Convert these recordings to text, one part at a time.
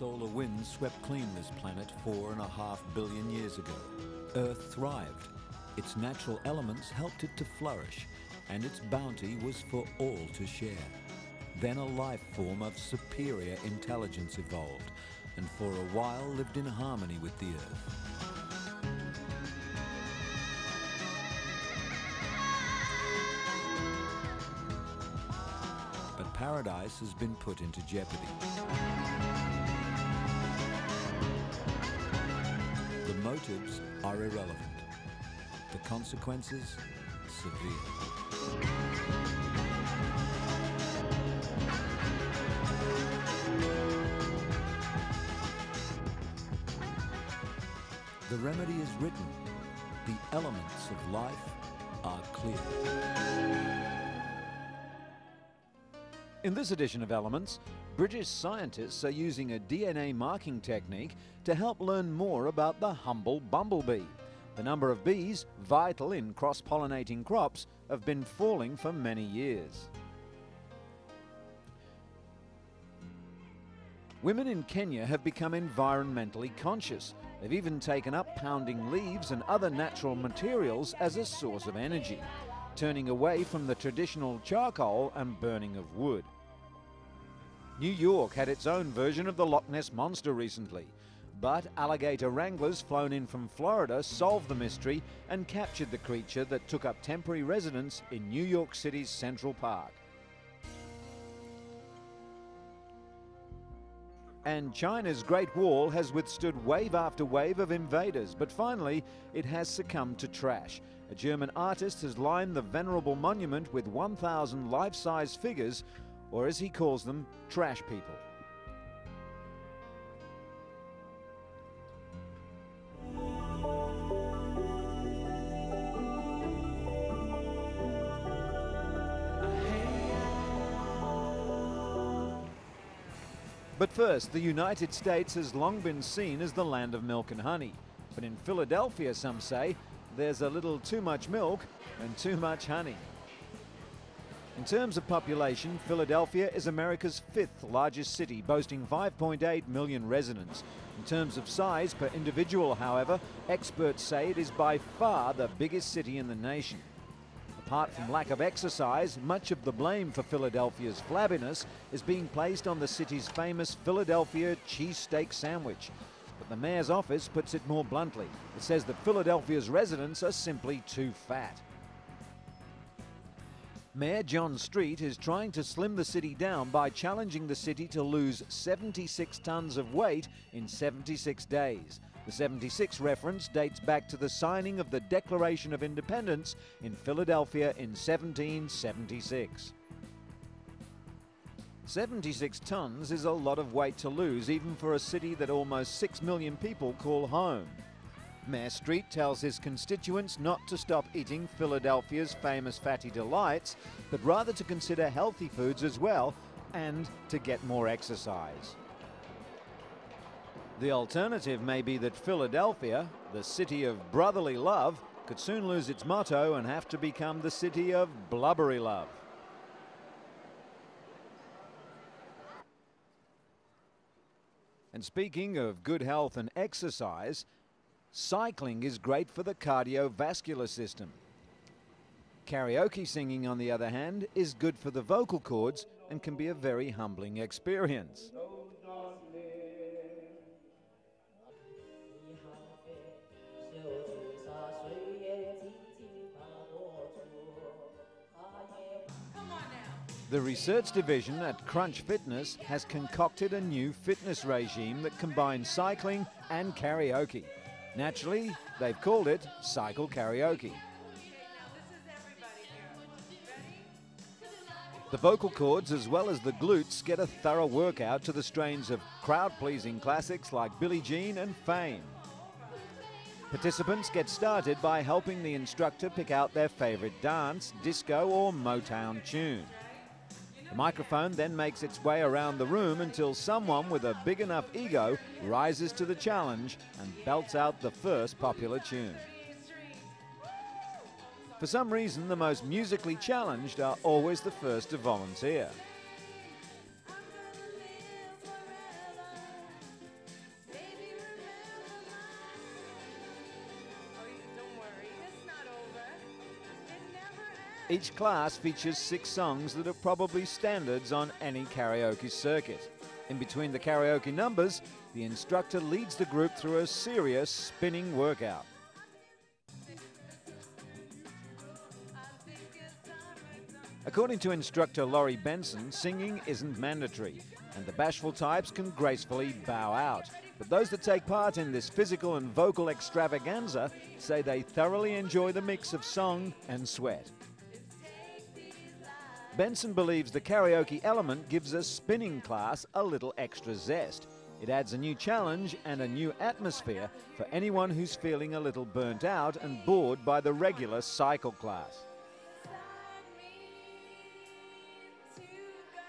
solar winds swept clean this planet 4.5 billion years ago. Earth thrived. Its natural elements helped it to flourish, and its bounty was for all to share. Then a life form of superior intelligence evolved, and for a while lived in harmony with the Earth. But paradise has been put into jeopardy. The motives are irrelevant. The consequences, severe. The remedy is written. The elements of life are clear. In this edition of Elements, British scientists are using a DNA marking technique to help learn more about the humble bumblebee. The number of bees, vital in cross-pollinating crops, have been falling for many years. Women in Kenya have become environmentally conscious. They've even taken up pounding leaves and other natural materials as a source of energy, turning away from the traditional charcoal and burning of wood. New York had its own version of the Loch Ness Monster recently, but alligator wranglers flown in from Florida solved the mystery and captured the creature that took up temporary residence in New York City's Central Park. And China's Great Wall has withstood wave after wave of invaders, but finally it has succumbed to trash. A German artist has lined the venerable monument with 1,000 life-size figures, or as he calls them, trash people. But first, the United States has long been seen as the land of milk and honey. But in Philadelphia, some say, there's a little too much milk and too much honey. In terms of population, Philadelphia is America's 5th largest city, boasting 5.8 million residents. In terms of size per individual, however, experts say it is by far the biggest city in the nation. Apart from lack of exercise, much of the blame for Philadelphia's flabbiness is being placed on the city's famous Philadelphia cheesesteak sandwich. But the mayor's office puts it more bluntly. It says that Philadelphia's residents are simply too fat. Mayor John Street is trying to slim the city down by challenging the city to lose 76 tons of weight in 76 days. The 76 reference dates back to the signing of the Declaration of Independence in Philadelphia in 1776. 76 tons is a lot of weight to lose, even for a city that almost 6 million people call home. Mayor Street tells his constituents not to stop eating Philadelphia's famous fatty delights, but rather to consider healthy foods as well and to get more exercise. The alternative may be that Philadelphia, the city of brotherly love, could soon lose its motto and have to become the city of blubbery love. And speaking of good health and exercise, cycling is great for the cardiovascular system. Karaoke singing, on the other hand, is good for the vocal cords and can be a very humbling experience. The research division at Crunch Fitness has concocted a new fitness regime that combines cycling and karaoke. Naturally, they've called it Cycle Karaoke. The vocal cords as well as the glutes get a thorough workout to the strains of crowd-pleasing classics like Billie Jean and Fame. Participants get started by helping the instructor pick out their favorite dance, disco or Motown tune. The microphone then makes its way around the room until someone with a big enough ego rises to the challenge and belts out the first popular tune. For some reason, the most musically challenged are always the first to volunteer. Each class features 6 songs that are probably standards on any karaoke circuit. In between the karaoke numbers, the instructor leads the group through a serious spinning workout. According to instructor Laurie Benson, singing isn't mandatory, and the bashful types can gracefully bow out. But those that take part in this physical and vocal extravaganza say they thoroughly enjoy the mix of song and sweat. Benson believes the karaoke element gives a spinning class a little extra zest. It adds a new challenge and a new atmosphere for anyone who's feeling a little burnt out and bored by the regular cycle class.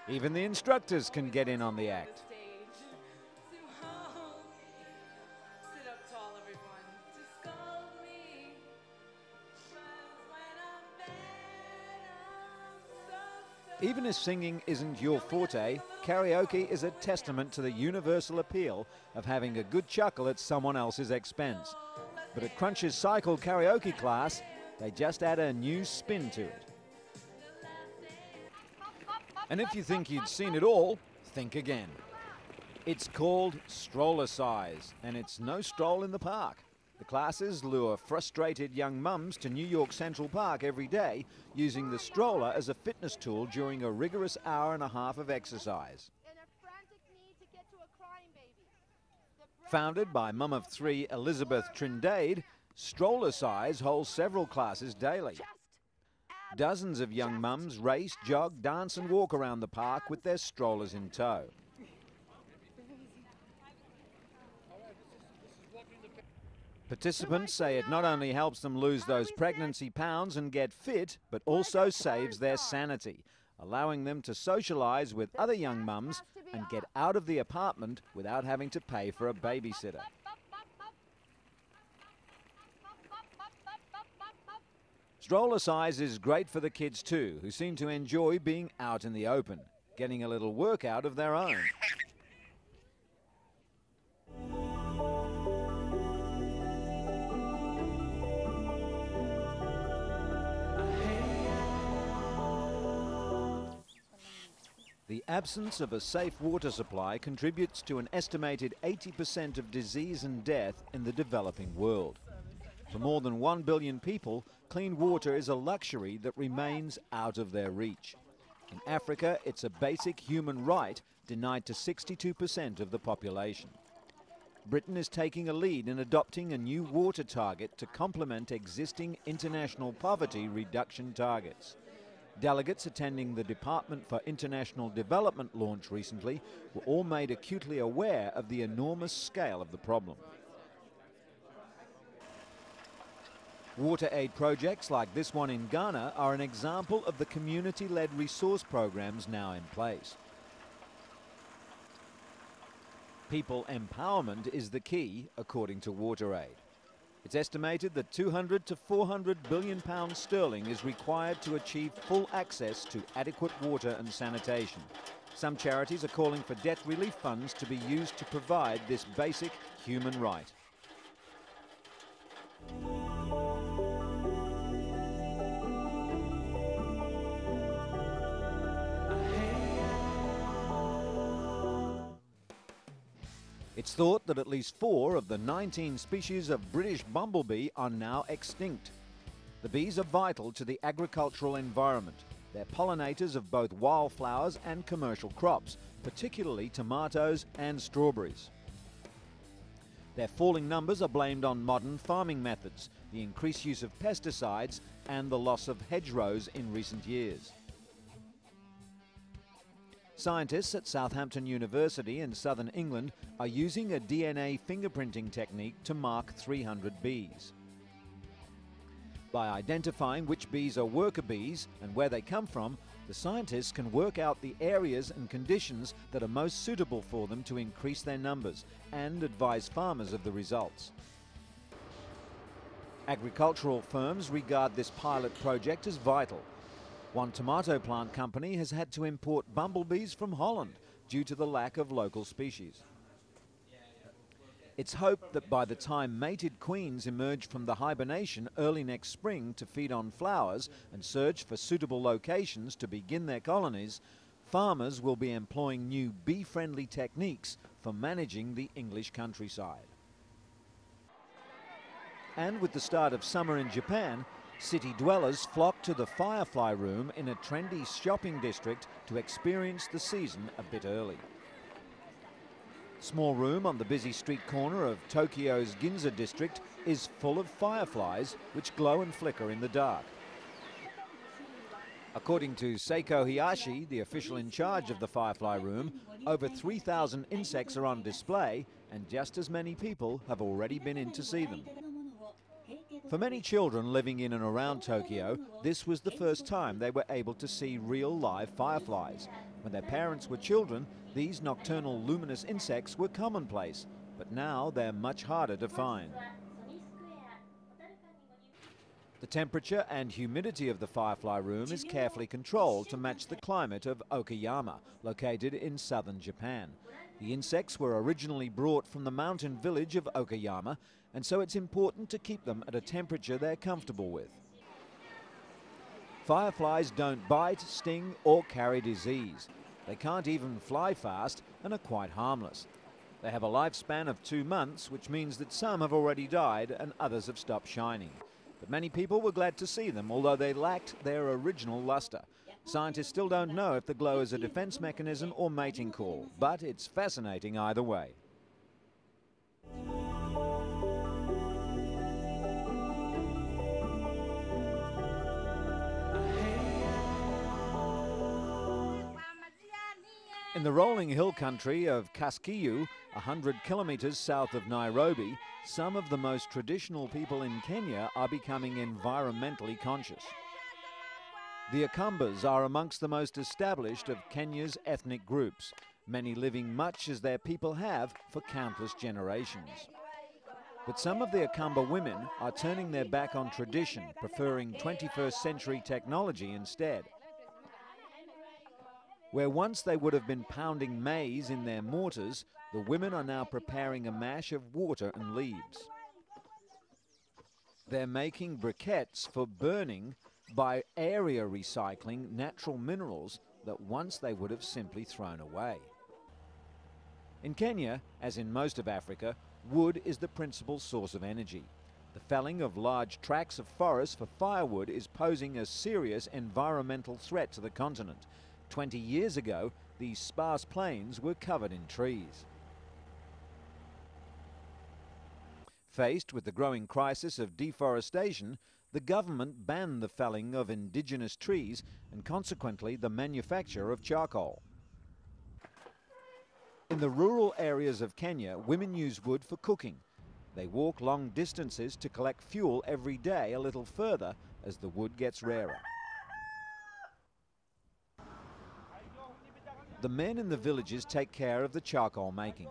Even the instructors can get in on the act. Even if singing isn't your forte, karaoke is a testament to the universal appeal of having a good chuckle at someone else's expense. But at Crunch's Cycle karaoke class, they just add a new spin to it. And if you think you'd seen it all, think again. It's called Stroller-Size, and it's no stroll in the park. The classes lure frustrated young mums to New York Central Park every day, using the stroller as a fitness tool during a rigorous hour-and-a-half of exercise. Founded by mum of 3 Elizabeth Trindade, Stroller-Size holds several classes daily. Dozens of young mums race, jog, dance and walk around the park with their strollers in tow. Participants say it not only helps them lose those pregnancy pounds and get fit, but also saves their sanity, allowing them to socialise with other young mums and get out of the apartment without having to pay for a babysitter. Stroller-Size is great for the kids too, who seem to enjoy being out in the open, getting a little workout of their own. The absence of a safe water supply contributes to an estimated 80% of disease and death in the developing world. For more than 1 billion people, clean water is a luxury that remains out of their reach. In Africa, it's a basic human right denied to 62% of the population. Britain is taking a lead in adopting a new water target to complement existing international poverty reduction targets. Delegates attending the Department for International Development launch recently were all made acutely aware of the enormous scale of the problem. Water aid projects like this one in Ghana are an example of the community-led resource programs now in place. People empowerment is the key, according to WaterAid. It's estimated that 200 to 400 billion pounds sterling is required to achieve full access to adequate water and sanitation. Some charities are calling for debt relief funds to be used to provide this basic human right. It's thought that at least 4 of the 19 species of British bumblebee are now extinct. The bees are vital to the agricultural environment. They're pollinators of both wildflowers and commercial crops, particularly tomatoes and strawberries. Their falling numbers are blamed on modern farming methods, the increased use of pesticides, and the loss of hedgerows in recent years. Scientists at Southampton University in southern England are using a DNA fingerprinting technique to mark 300 bees. By identifying which bees are worker bees and where they come from, the scientists can work out the areas and conditions that are most suitable for them to increase their numbers and advise farmers of the results. Agricultural firms regard this pilot project as vital. One tomato plant company has had to import bumblebees from Holland due to the lack of local species. It's hoped that by the time mated queens emerge from the hibernation early next spring to feed on flowers and search for suitable locations to begin their colonies, farmers will be employing new bee-friendly techniques for managing the English countryside. And with the start of summer in Japan, city dwellers flock to the Firefly Room in a trendy shopping district to experience the season a bit early. Small room on the busy street corner of Tokyo's Ginza district is full of fireflies which glow and flicker in the dark. According to Seiko Hiyashi, the official in charge of the Firefly Room, over 3,000 insects are on display and just as many people have already been in to see them. For many children living in and around Tokyo, this was the first time they were able to see real live fireflies. When their parents were children, these nocturnal luminous insects were commonplace, but now they're much harder to find. The temperature and humidity of the Firefly Room is carefully controlled to match the climate of Okayama, located in southern Japan. The insects were originally brought from the mountain village of Okayama, and so it's important to keep them at a temperature they're comfortable with. Fireflies don't bite, sting, or carry disease. They can't even fly fast and are quite harmless. They have a lifespan of 2 months, which means that some have already died and others have stopped shining. But many people were glad to see them, although they lacked their original luster. Scientists still don't know if the glow is a defense mechanism or mating call, but it's fascinating either way. In the rolling hill country of Kaskiyu, 100 kilometres south of Nairobi, some of the most traditional people in Kenya are becoming environmentally conscious. The Akambas are amongst the most established of Kenya's ethnic groups, many living much as their people have for countless generations. But some of the Akamba women are turning their back on tradition, preferring 21st century technology instead. Where once they would have been pounding maize in their mortars, the women are now preparing a mash of water and leaves. They're making briquettes for burning by area recycling natural minerals that once they would have simply thrown away. In Kenya, as in most of Africa, wood is the principal source of energy. The felling of large tracts of forest for firewood is posing a serious environmental threat to the continent. 20 years ago, these sparse plains were covered in trees. Faced with the growing crisis of deforestation, the government banned the felling of indigenous trees and consequently the manufacture of charcoal. In the rural areas of Kenya, women use wood for cooking. They walk long distances to collect fuel every day a little further as the wood gets rarer. The men in the villages take care of the charcoal making.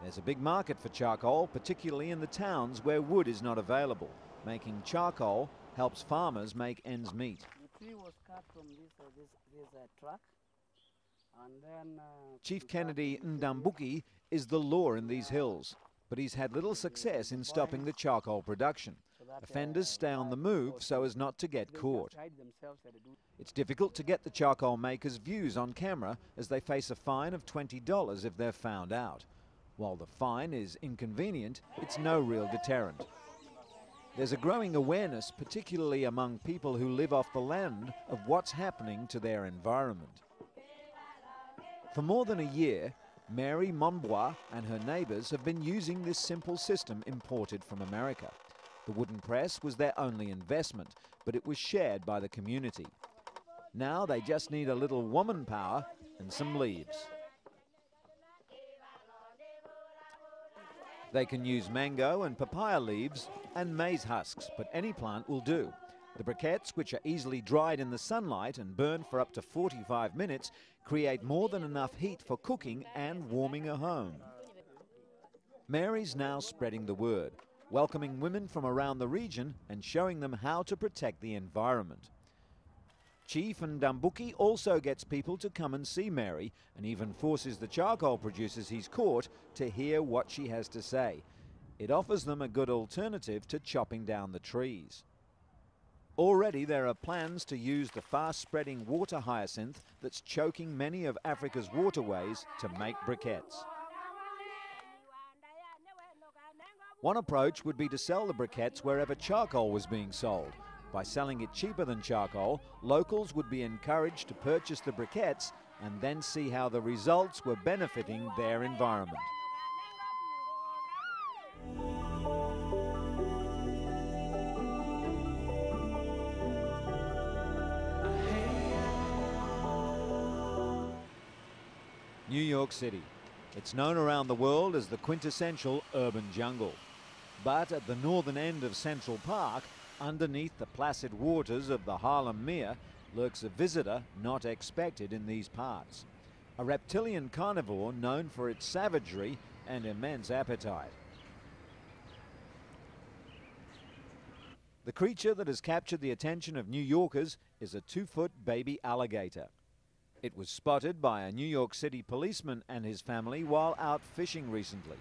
There's a big market for charcoal, particularly in the towns where wood is not available. Making charcoal helps farmers make ends meet. The tree was cut from this truck. And then, Chief Kennedy Ndambuki is the law in these hills, but he's had little success in stopping the charcoal production. Offenders stay on the move so as not to get caught. It's difficult to get the charcoal makers' views on camera as they face a fine of $20 if they're found out. While the fine is inconvenient, it's no real deterrent. There's a growing awareness, particularly among people who live off the land, of what's happening to their environment. For more than a year, Mary Monbois and her neighbours have been using this simple system imported from America. The wooden press was their only investment, but it was shared by the community. Now they just need a little woman power and some leaves. They can use mango and papaya leaves and maize husks, but any plant will do. The briquettes, which are easily dried in the sunlight and burned for up to 45 minutes, create more than enough heat for cooking and warming a home. Mary's now spreading the word, welcoming women from around the region and showing them how to protect the environment. Chief Ndambuki also gets people to come and see Mary and even forces the charcoal producers he's caught to hear what she has to say. It offers them a good alternative to chopping down the trees. Already there are plans to use the fast-spreading water hyacinth that's choking many of Africa's waterways to make briquettes. One approach would be to sell the briquettes wherever charcoal was being sold. By selling it cheaper than charcoal, locals would be encouraged to purchase the briquettes and then see how the results were benefiting their environment. New York City. It's known around the world as the quintessential urban jungle. But at the northern end of Central Park, underneath the placid waters of the Harlem Mere, lurks a visitor not expected in these parts. A reptilian carnivore known for its savagery and immense appetite. The creature that has captured the attention of New Yorkers is a 2-foot baby alligator. It was spotted by a New York City policeman and his family while out fishing recently.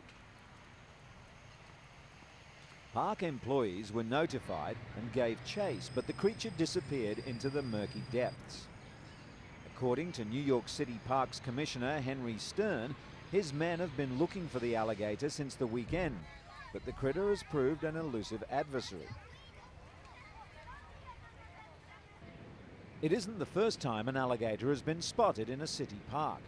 Park employees were notified and gave chase, but the creature disappeared into the murky depths. According to New York City Parks Commissioner Henry Stern, his men have been looking for the alligator since the weekend, but the critter has proved an elusive adversary. It isn't the first time an alligator has been spotted in a city park.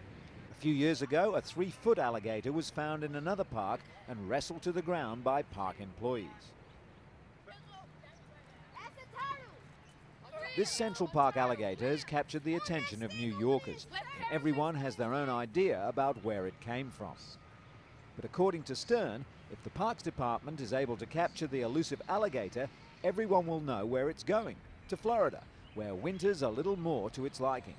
A few years ago, a 3-foot alligator was found in another park and wrestled to the ground by park employees. This Central Park alligator has captured the attention of New Yorkers. Everyone has their own idea about where it came from. But according to Stern, if the Parks Department is able to capture the elusive alligator, everyone will know where it's going, to Florida, where winter's a little more to its liking.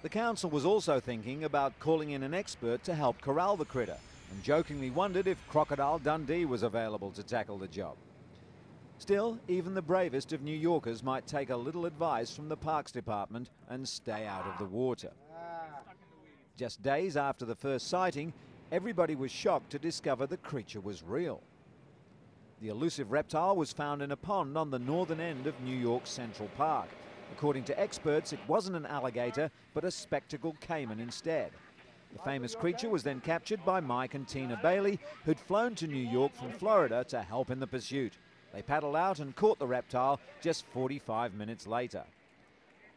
The council was also thinking about calling in an expert to help corral the critter, and jokingly wondered if Crocodile Dundee was available to tackle the job. Still, even the bravest of New Yorkers might take a little advice from the Parks Department and stay out of the water. Just days after the first sighting, everybody was shocked to discover the creature was real. The elusive reptile was found in a pond on the northern end of New York's Central Park. According to experts, it wasn't an alligator, but a spectacled caiman instead. The famous creature was then captured by Mike and Tina Bailey, who'd flown to New York from Florida to help in the pursuit. They paddled out and caught the reptile just 45 minutes later.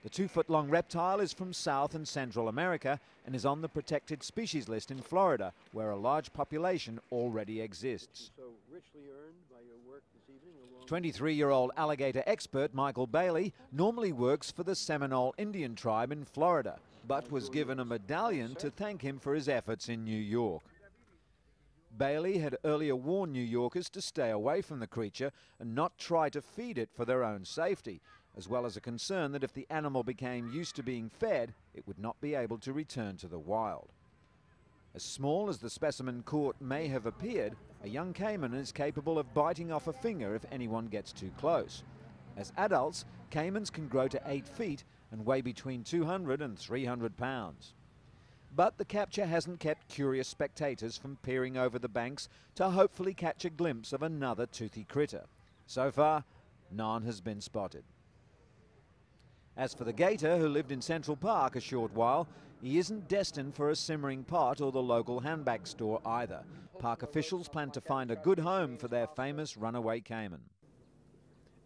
The 2-foot-long reptile is from South and Central America and is on the protected species list in Florida, where a large population already exists. 23-year-old alligator expert Michael Bailey normally works for the Seminole Indian tribe in Florida, but was given a medallion to thank him for his efforts in New York. Bailey had earlier warned New Yorkers to stay away from the creature and not try to feed it for their own safety, as well as a concern that if the animal became used to being fed, it would not be able to return to the wild. As small as the specimen caught may have appeared, a young caiman is capable of biting off a finger if anyone gets too close. As adults, caimans can grow to 8 feet and weigh between 200 and 300 pounds. But the capture hasn't kept curious spectators from peering over the banks to hopefully catch a glimpse of another toothy critter. So far, none has been spotted. As for the gator, who lived in Central Park a short while, he isn't destined for a simmering pot or the local handbag store either. Park officials plan to find a good home for their famous runaway caiman.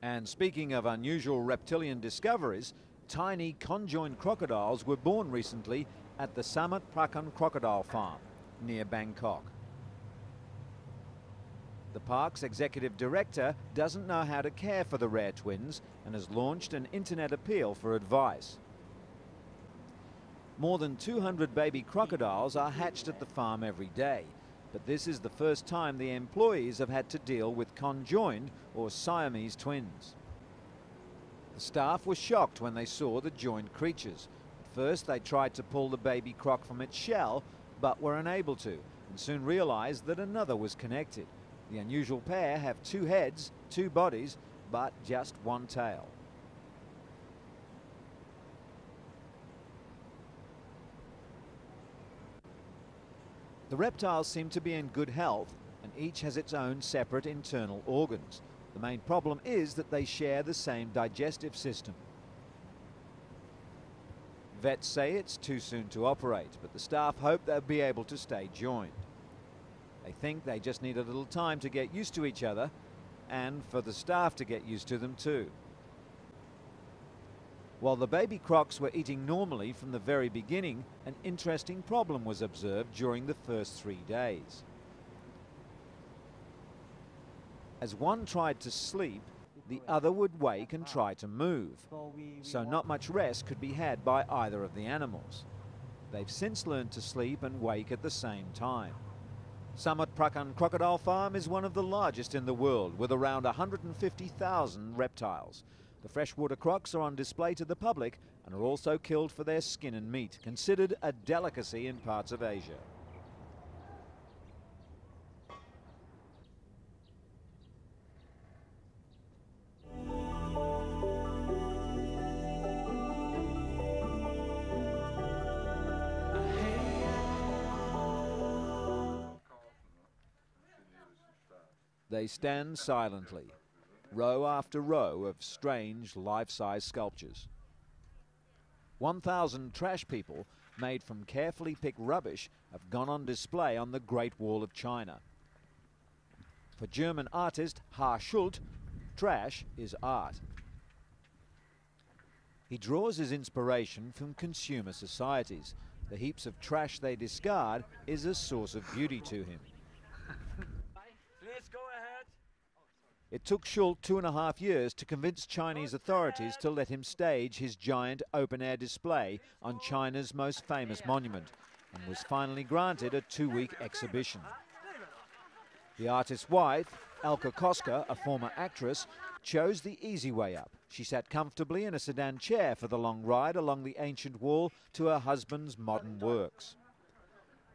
And speaking of unusual reptilian discoveries, tiny conjoined crocodiles were born recently at the Samet Prakan Crocodile Farm near Bangkok. The park's executive director doesn't know how to care for the rare twins and has launched an internet appeal for advice. More than 200 baby crocodiles are hatched at the farm every day, but this is the first time the employees have had to deal with conjoined or Siamese twins. The staff were shocked when they saw the joined creatures. At first they tried to pull the baby croc from its shell, but were unable to, and soon realized that another was connected. The unusual pair have 2 heads, 2 bodies, but just 1 tail. The reptiles seem to be in good health, and and each has its own separate internal organs. The main problem is that they share the same digestive system. Vets say it's too soon to operate, but the staff hope they'll be able to stay joined. They think they just need a little time to get used to each other, and for the staff to get used to them too. While the baby crocs were eating normally from the very beginning, an interesting problem was observed during the first 3 days. As one tried to sleep, the other would wake and try to move, so not much rest could be had by either of the animals. They've since learned to sleep and wake at the same time. Samut Prakan Crocodile Farm is one of the largest in the world, with around 150,000 reptiles. The freshwater crocs are on display to the public and are also killed for their skin and meat, considered a delicacy in parts of Asia. They stand silently, row after row of strange life-size sculptures. 1,000 trash people made from carefully picked rubbish have gone on display on the Great Wall of China. For German artist H. Schult, trash is art. He draws his inspiration from consumer societies. The heaps of trash they discard is a source of beauty to him. Please go ahead. It took Schult 2.5 years to convince Chinese authorities to let him stage his giant open-air display on China's most famous monument, and was finally granted a 2-week exhibition. The artist's wife, Elke Koska, a former actress, chose the easy way up. She sat comfortably in a sedan chair for the long ride along the ancient wall to her husband's modern works.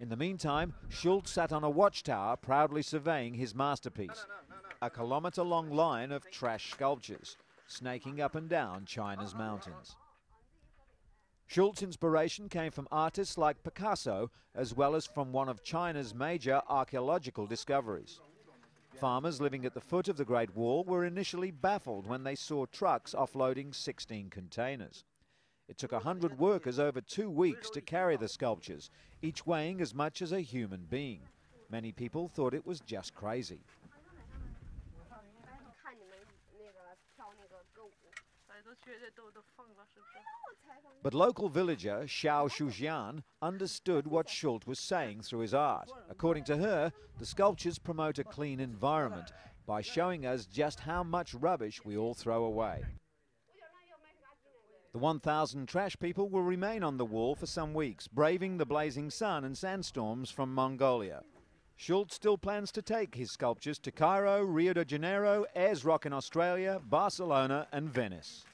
In the meantime, Schult sat on a watchtower proudly surveying his masterpiece, a kilometre-long line of trash sculptures snaking up and down China's mountains. Schult's inspiration came from artists like Picasso, as well as from one of China's major archaeological discoveries. Farmers living at the foot of the Great Wall were initially baffled when they saw trucks offloading 16 containers. It took 100 workers over 2 weeks to carry the sculptures, each weighing as much as a human being. Many people thought it was just crazy. But local villager Xiao Shujian understood what Schult was saying through his art. According to her, the sculptures promote a clean environment by showing us just how much rubbish we all throw away. The 1,000 trash people will remain on the wall for some weeks, braving the blazing sun and sandstorms from Mongolia. Schult still plans to take his sculptures to Cairo, Rio de Janeiro, Ayers Rock in Australia, Barcelona and Venice.